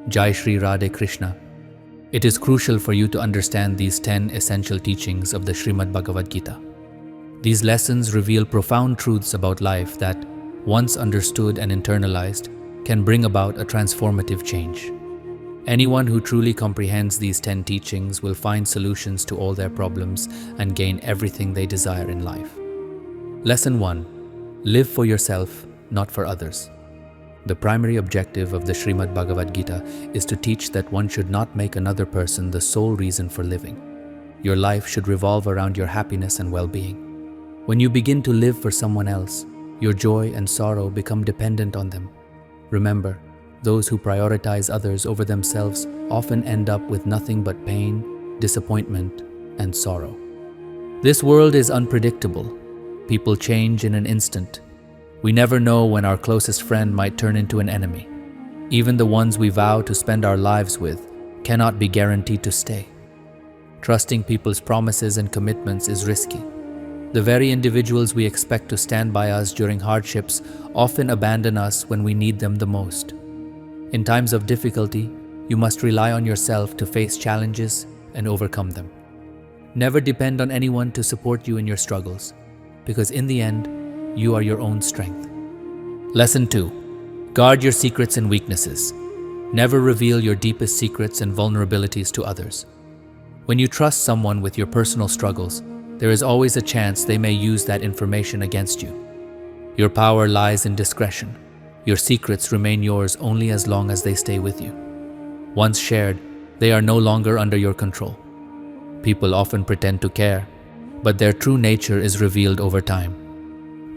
Jai Shri Radhe Krishna. It is crucial for you to understand these 10 essential teachings of the Srimad Bhagavad Gita. These lessons reveal profound truths about life that, once understood and internalized, can bring about a transformative change. Anyone who truly comprehends these 10 teachings will find solutions to all their problems and gain everything they desire in life. Lesson 1. Live for yourself, not for others. The primary objective of the Srimad Bhagavad Gita is to teach that one should not make another person the sole reason for living. Your life should revolve around your happiness and well-being. When you begin to live for someone else, your joy and sorrow become dependent on them. Remember, those who prioritize others over themselves often end up with nothing but pain, disappointment, and sorrow. This world is unpredictable. People change in an instant. We never know when our closest friend might turn into an enemy. Even the ones we vow to spend our lives with cannot be guaranteed to stay. Trusting people's promises and commitments is risky. The very individuals we expect to stand by us during hardships often abandon us when we need them the most. In times of difficulty, you must rely on yourself to face challenges and overcome them. Never depend on anyone to support you in your struggles, because in the end, you are your own strength. Lesson 2. Guard your secrets and weaknesses. Never reveal your deepest secrets and vulnerabilities to others. When you trust someone with your personal struggles, there is always a chance they may use that information against you. Your power lies in discretion. Your secrets remain yours only as long as they stay with you. Once shared, they are no longer under your control. People often pretend to care, but their true nature is revealed over time.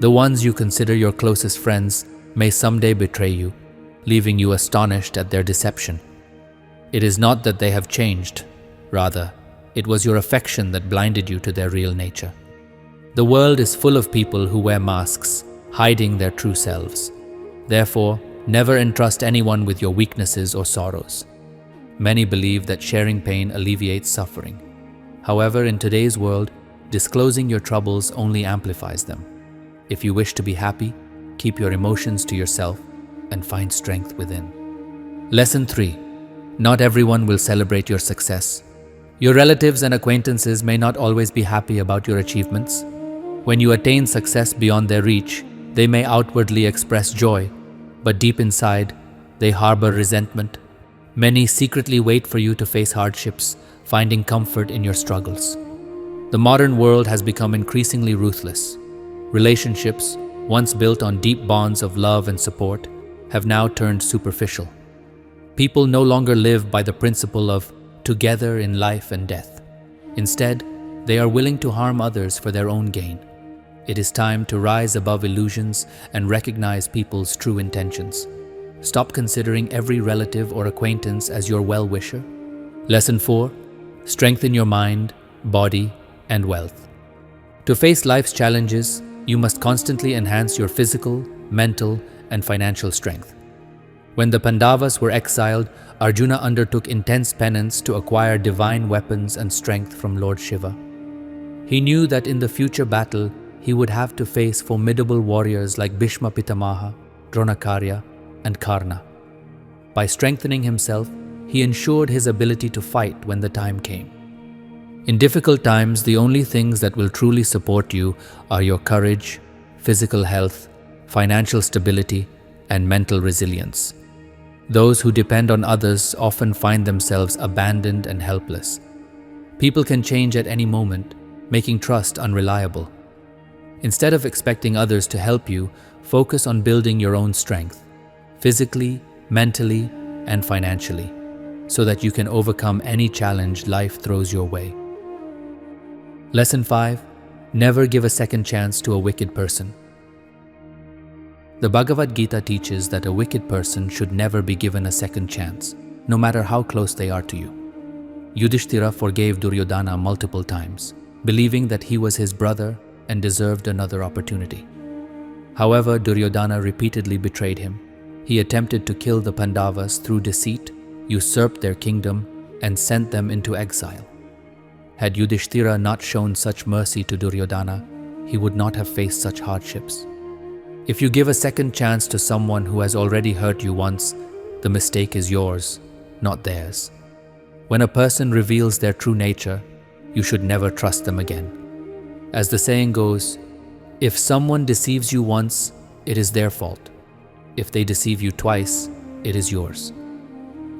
The ones you consider your closest friends may someday betray you, leaving you astonished at their deception. It is not that they have changed. Rather, it was your affection that blinded you to their real nature. The world is full of people who wear masks, hiding their true selves. Therefore, never entrust anyone with your weaknesses or sorrows. Many believe that sharing pain alleviates suffering. However, in today's world, disclosing your troubles only amplifies them. If you wish to be happy, keep your emotions to yourself and find strength within. Lesson 3. Not everyone will celebrate your success. Your relatives and acquaintances may not always be happy about your achievements. When you attain success beyond their reach, they may outwardly express joy, but deep inside, they harbor resentment. Many secretly wait for you to face hardships, finding comfort in your struggles. The modern world has become increasingly ruthless. Relationships, once built on deep bonds of love and support, have now turned superficial. People no longer live by the principle of together in life and death. Instead, they are willing to harm others for their own gain. It is time to rise above illusions and recognize people's true intentions. Stop considering every relative or acquaintance as your well-wisher. Lesson 4. Strengthen your mind, body, and wealth. To face life's challenges, you must constantly enhance your physical, mental, and financial strength. When the Pandavas were exiled, Arjuna undertook intense penance to acquire divine weapons and strength from Lord Shiva. He knew that in the future battle, he would have to face formidable warriors like Bhishma Pitamaha, Dronakarya, and Karna. By strengthening himself, he ensured his ability to fight when the time came. In difficult times, the only things that will truly support you are your courage, physical health, financial stability, and mental resilience. Those who depend on others often find themselves abandoned and helpless. People can change at any moment, making trust unreliable. Instead of expecting others to help you, focus on building your own strength, physically, mentally, and financially, so that you can overcome any challenge life throws your way. Lesson 5. Never give a second chance to a wicked person. The Bhagavad Gita teaches that a wicked person should never be given a second chance, no matter how close they are to you. Yudhishthira forgave Duryodhana multiple times, believing that he was his brother and deserved another opportunity. However, Duryodhana repeatedly betrayed him. He attempted to kill the Pandavas through deceit, usurped their kingdom, and sent them into exile. Had Yudhishthira not shown such mercy to Duryodhana, he would not have faced such hardships. If you give a second chance to someone who has already hurt you once, the mistake is yours, not theirs. When a person reveals their true nature, you should never trust them again. As the saying goes, if someone deceives you once, it is their fault. If they deceive you twice, it is yours.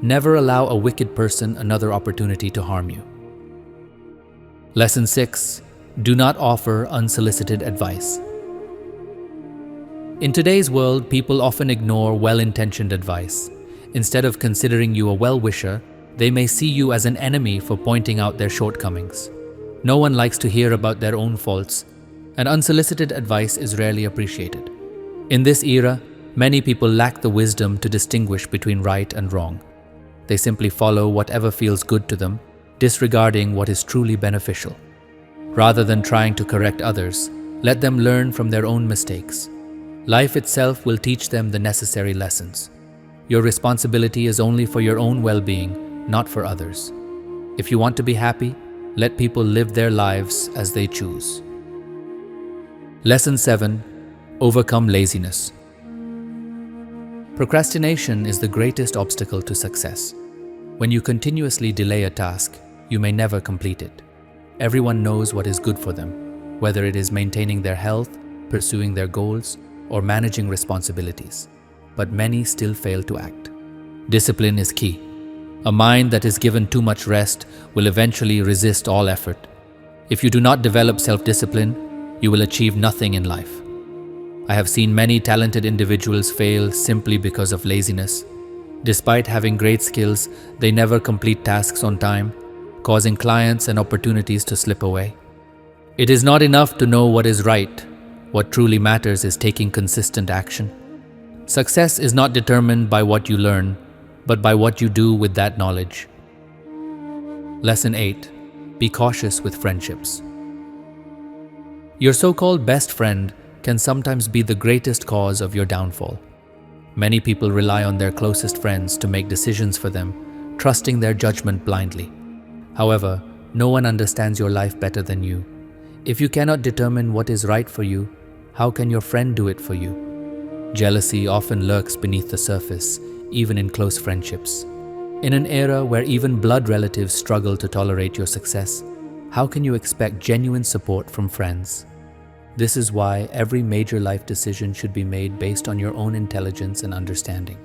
Never allow a wicked person another opportunity to harm you. Lesson 6. Do not offer unsolicited advice. In today's world, people often ignore well-intentioned advice. Instead of considering you a well-wisher, they may see you as an enemy for pointing out their shortcomings. No one likes to hear about their own faults, and unsolicited advice is rarely appreciated. In this era, many people lack the wisdom to distinguish between right and wrong. They simply follow whatever feels good to them, disregarding what is truly beneficial. Rather than trying to correct others, let them learn from their own mistakes. Life itself will teach them the necessary lessons. Your responsibility is only for your own well-being, not for others. If you want to be happy, let people live their lives as they choose. Lesson 7. Overcome laziness. Procrastination is the greatest obstacle to success. When you continuously delay a task, you may never complete it. Everyone knows what is good for them, whether it is maintaining their health, pursuing their goals, or managing responsibilities. But many still fail to act. Discipline is key. A mind that is given too much rest will eventually resist all effort. If you do not develop self-discipline, you will achieve nothing in life. I have seen many talented individuals fail simply because of laziness. Despite having great skills, they never complete tasks on time, causing clients and opportunities to slip away. It is not enough to know what is right. What truly matters is taking consistent action. Success is not determined by what you learn, but by what you do with that knowledge. Lesson 8. Be cautious with friendships. Your so-called best friend can sometimes be the greatest cause of your downfall. Many people rely on their closest friends to make decisions for them, trusting their judgment blindly. However, no one understands your life better than you. If you cannot determine what is right for you, how can your friend do it for you? Jealousy often lurks beneath the surface, even in close friendships. In an era where even blood relatives struggle to tolerate your success, how can you expect genuine support from friends? This is why every major life decision should be made based on your own intelligence and understanding.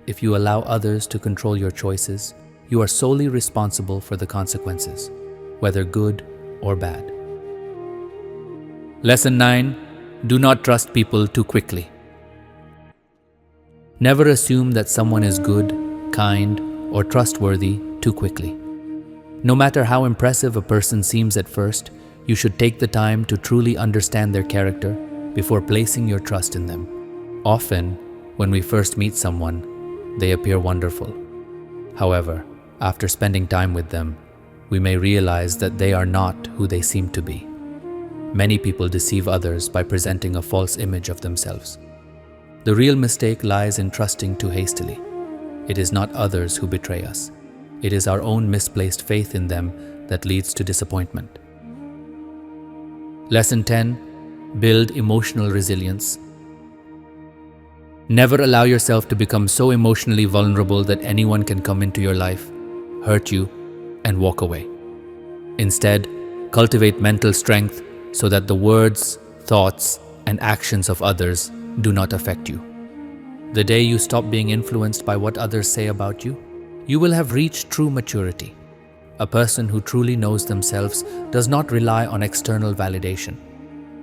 If you allow others to control your choices, you are solely responsible for the consequences, whether good or bad. Lesson 9. Do not trust people too quickly. Never assume that someone is good, kind, or trustworthy too quickly. No matter how impressive a person seems at first, you should take the time to truly understand their character before placing your trust in them. Often, when we first meet someone, they appear wonderful. However, after spending time with them, we may realize that they are not who they seem to be. Many people deceive others by presenting a false image of themselves. The real mistake lies in trusting too hastily. It is not others who betray us. It is our own misplaced faith in them that leads to disappointment. Lesson 10. Build emotional resilience. Never allow yourself to become so emotionally vulnerable that anyone can come into your life, hurt you, and walk away. Instead, cultivate mental strength so that the words, thoughts, and actions of others do not affect you. The day you stop being influenced by what others say about you, you will have reached true maturity. A person who truly knows themselves does not rely on external validation.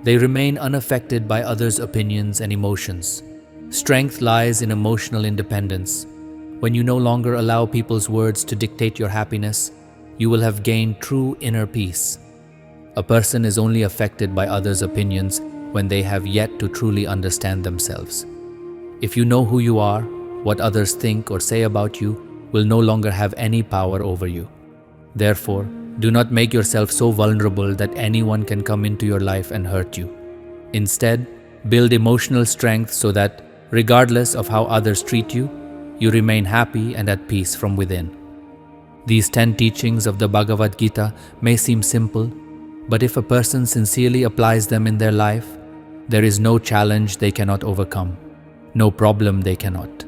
They remain unaffected by others' opinions and emotions. Strength lies in emotional independence. When you no longer allow people's words to dictate your happiness, you will have gained true inner peace. A person is only affected by others' opinions when they have yet to truly understand themselves. If you know who you are, what others think or say about you will no longer have any power over you. Therefore, do not make yourself so vulnerable that anyone can come into your life and hurt you. Instead, build emotional strength so that, regardless of how others treat you, you remain happy and at peace from within. These 10 teachings of the Bhagavad Gita may seem simple, but if a person sincerely applies them in their life, there is no challenge they cannot overcome, no problem they cannot